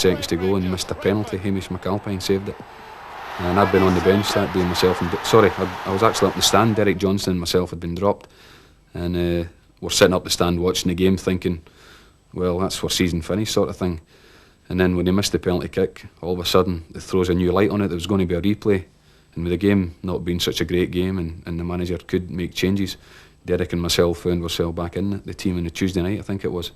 Seconds to go and missed a penalty. Hamish McAlpine saved it. And I'd been on the bench that day myself. I was actually up in the stand. Derek Johnson and myself had been dropped. And we're sitting up the stand watching the game thinking, well, that's where season finished sort of thing. And then when he missed the penalty kick, all of a sudden it throws a new light on it. There was going to be a replay. And with the game not being such a great game and the manager could make changes, Derek and myself found ourselves back in the team on the Tuesday night, I think it was.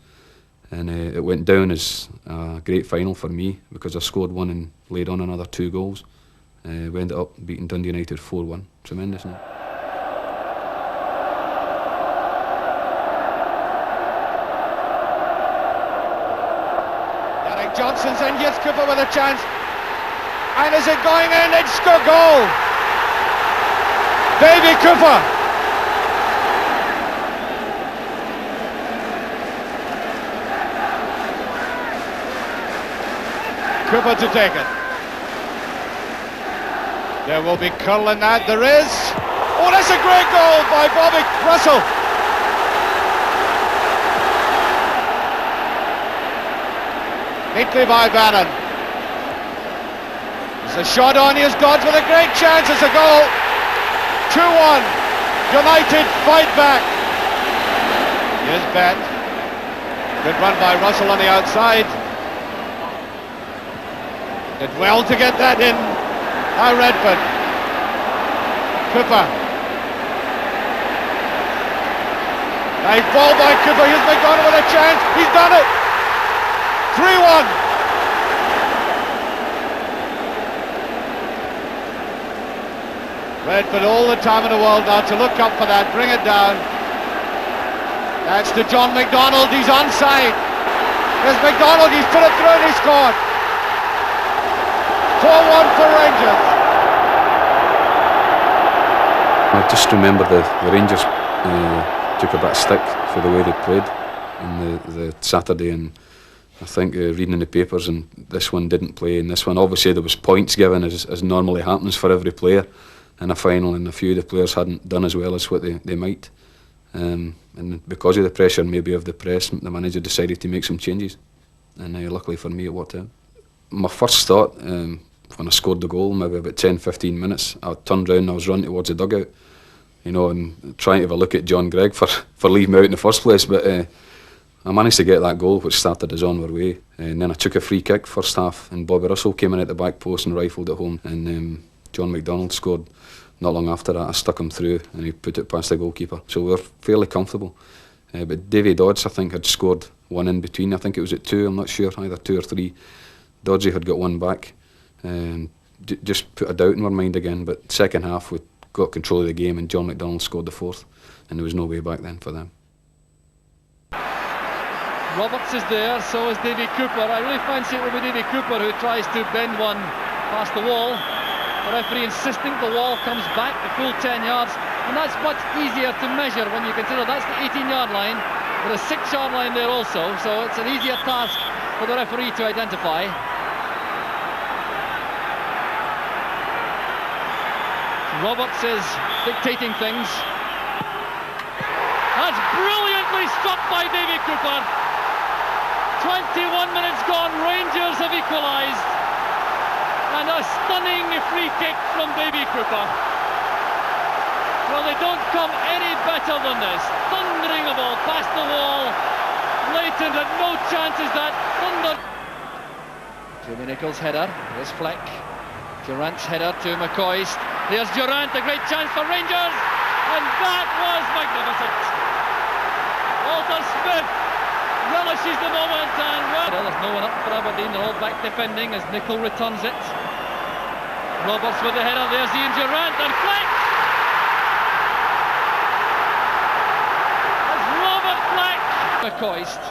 And it went down as a great final for me because I scored one and laid on another 2 goals. We ended up beating Dundee United 4-1. Tremendous, isn't it? Derek Johnson's in, here's Cooper with a chance. And is it going in? It's a goal! Davy Cooper! Cooper to take it. There will be curl in that. There is. Oh, that's a great goal by Bobby Russell. Neatly by Bannon. There's a shot on. Here's Dodds with a great chance. It's a goal. 2-1. United fight back. Here's Bet. Good run by Russell on the outside. Did well to get that in. Redford. Cooper. Nice ball by Cooper. Here's McDonald with a chance. He's done it. 3-1. Redford all the time in the world now to look up for that. Bring it down. That's to John McDonald. He's onside. There's McDonald. He's put it through and he scored. 4-1 for Rangers. I just remember the Rangers took a bit of stick for the way they played on the Saturday, and I think reading in the papers, and this one didn't play, and this one obviously there was points given as normally happens for every player in a final, and a few of the players hadn't done as well as what they might, and because of the pressure maybe of the press, the manager decided to make some changes, and luckily for me it worked out. My first thought when I scored the goal, maybe about 10-15 minutes, I turned round and I was running towards the dugout, and trying to have a look at John Gregg for leaving me out in the first place, but I managed to get that goal which started us on our way, and then I took a free kick first half and Bobby Russell came in at the back post and rifled it home, and John McDonald scored not long after that. I stuck him through and he put it past the goalkeeper, so we were fairly comfortable, but Davy Dodds I think had scored one in between. I think it was at 2, I'm not sure, either 2 or 3. Doddsy had got one back, and just put a doubt in our mind again, but second half we got control of the game and John McDonald scored the 4th, and there was no way back then for them. Roberts is there, so is Davy Cooper. I really fancy it will be Davy Cooper who tries to bend one past the wall. The referee insisting the wall comes back the full 10 yards, and that's much easier to measure when you consider that's the 18-yard line, with a 6-yard line there also, so it's an easier task for the referee to identify. Roberts is dictating things. That's brilliantly struck by Davy Cooper. 21 minutes gone, Rangers have equalised. And a stunning free kick from Davy Cooper. Well, they don't come any better than this. Thundering a ball past the wall. Leighton had no chances, that thunder. Jimmy Nichols' header. Here's Fleck. Durant's header to McCoist. There's Durant, a great chance for Rangers. And that was magnificent. Walter Smith relishes the moment, and there's no one up for Aberdeen. They're all back defending as Nicholl returns it. Roberts with the header. There's Ian Durant and Fleck. It's Robert Fleck. McCoist.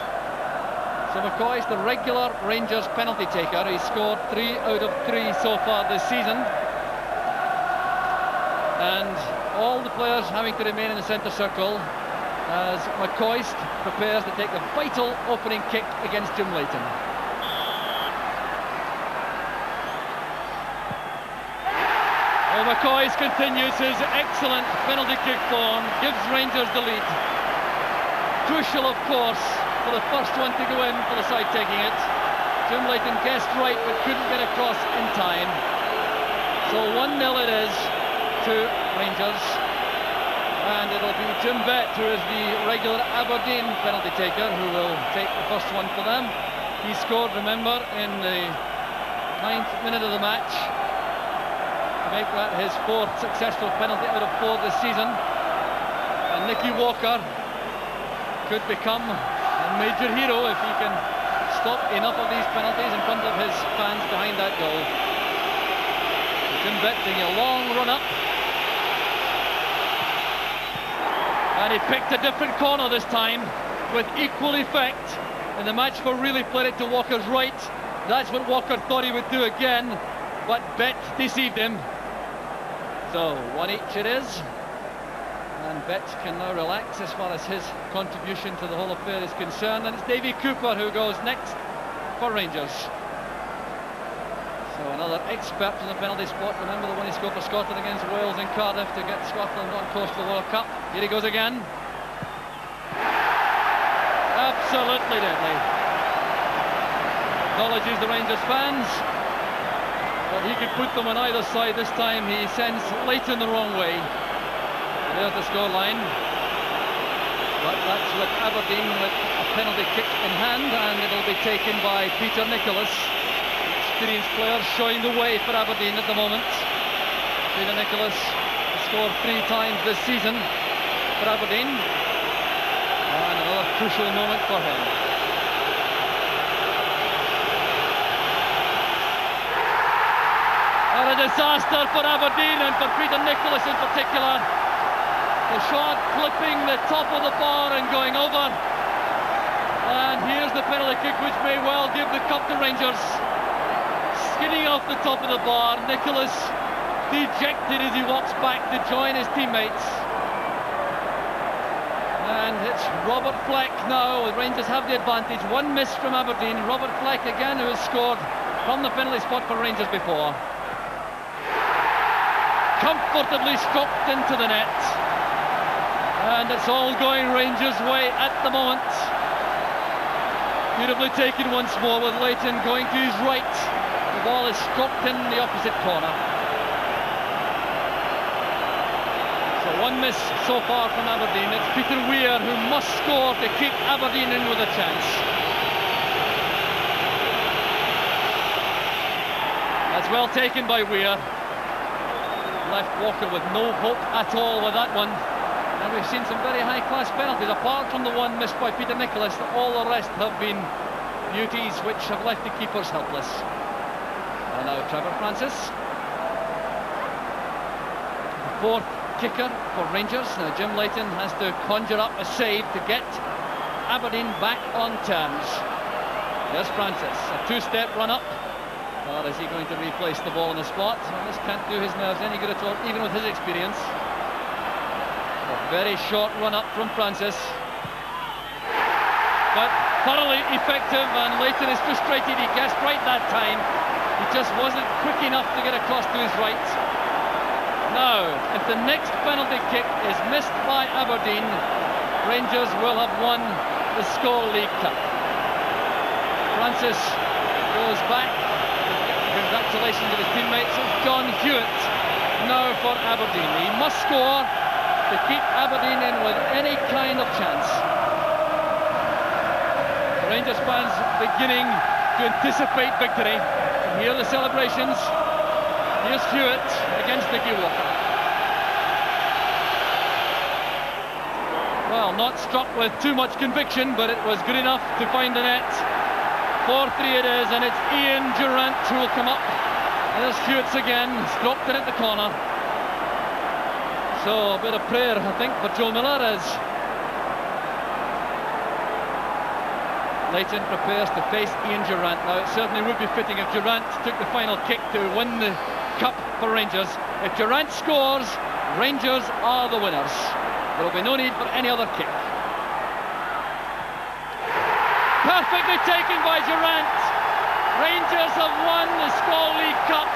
So McCoist, the regular Rangers penalty taker. He's scored 3 out of 3 so far this season. And all the players having to remain in the centre circle as McCoist prepares to take the vital opening kick against Jim Leighton. Well, McCoist continues his excellent penalty kick form, gives Rangers the lead. Crucial, of course, for the first one to go in for the side taking it. Jim Leighton guessed right but couldn't get across in time. So 1-0 it is to Rangers, and it'll be Jim Bett, who is the regular Aberdeen penalty taker, who will take the first one for them. He scored, remember, in the 9th minute of the match to make that his 4th successful penalty out of 4 this season. And Nicky Walker could become a major hero if he can stop enough of these penalties in front of his fans behind that goal. Jim Bett taking a long run up, and he picked a different corner this time with equal effect, and the matchball really played it to Walker's right. That's what Walker thought he would do again, but Bett deceived him. So 1 each it is, and Bett can now relax as far as his contribution to the whole affair is concerned, and it's Davy Cooper who goes next for Rangers. So another expert from the penalty spot. Remember the one he scored for Scotland against Wales in Cardiff to get Scotland on course to the World Cup. Here he goes again. Absolutely deadly. Acknowledges the Rangers fans, but he could put them on either side. This time he sends Leighton the wrong way. There's the scoreline, but that's with Aberdeen with a penalty kick in hand, and it'll be taken by Peter Nicholas. Experienced player showing the way for Aberdeen at the moment. Peter Nicholas has scored 3 times this season for Aberdeen, and another crucial moment for him. And a disaster for Aberdeen, and for Peter Nicholas in particular. The shot clipping the top of the bar and going over. And here's the penalty kick, which may well give the cup to Rangers. Skidding off the top of the bar, Nicholas dejected as he walks back to join his teammates. And it's Robert Fleck now. Rangers have the advantage. 1 miss from Aberdeen. Robert Fleck again, who has scored from the penalty spot for Rangers before. Comfortably stopped into the net. And it's all going Rangers' way at the moment. Beautifully taken once more with Leighton going to his right. The ball is stopped in the opposite corner. So 1 miss so far from Aberdeen. It's Peter Weir who must score to keep Aberdeen in with a chance. That's well taken by Weir. Left Walker with no hope at all with that one. And we've seen some very high-class penalties, apart from the one missed by Peter Nicholas. All the rest have been beauties which have left the keepers helpless. And now Trevor Francis, the 4th kicker for Rangers. Now Jim Leighton has to conjure up a save to get Aberdeen back on terms. There's Francis, a 2-step run-up. Or is he going to replace the ball on the spot? Well, this can't do his nerves any good at all, even with his experience. A very short run-up from Francis, but thoroughly effective, and Leighton is frustrated. He guessed right that time. He just wasn't quick enough to get across to his right. Now, if the next penalty kick is missed by Aberdeen, Rangers will have won the Skol League Cup. Francis goes back. Congratulations to his teammates. It's John Hewitt now for Aberdeen. He must score to keep Aberdeen in with any kind of chance. The Rangers fans beginning to anticipate victory. And here are the celebrations. Here's Hewitt against Nicky Walker. Well, not struck with too much conviction, but it was good enough to find the net. 4-3 it is, and it's Ian Durrant who will come up. And there's Hewitt again, dropped it at the corner. So a bit of prayer, I think, for Joe Miller as Leighton prepares to face Ian Durrant. Now, it certainly would be fitting if Durrant took the final kick to win the cup for Rangers. If Durrant scores, Rangers are the winners. There will be no need for any other kick. Perfectly taken by Durrant. Rangers have won the Skol League Cup.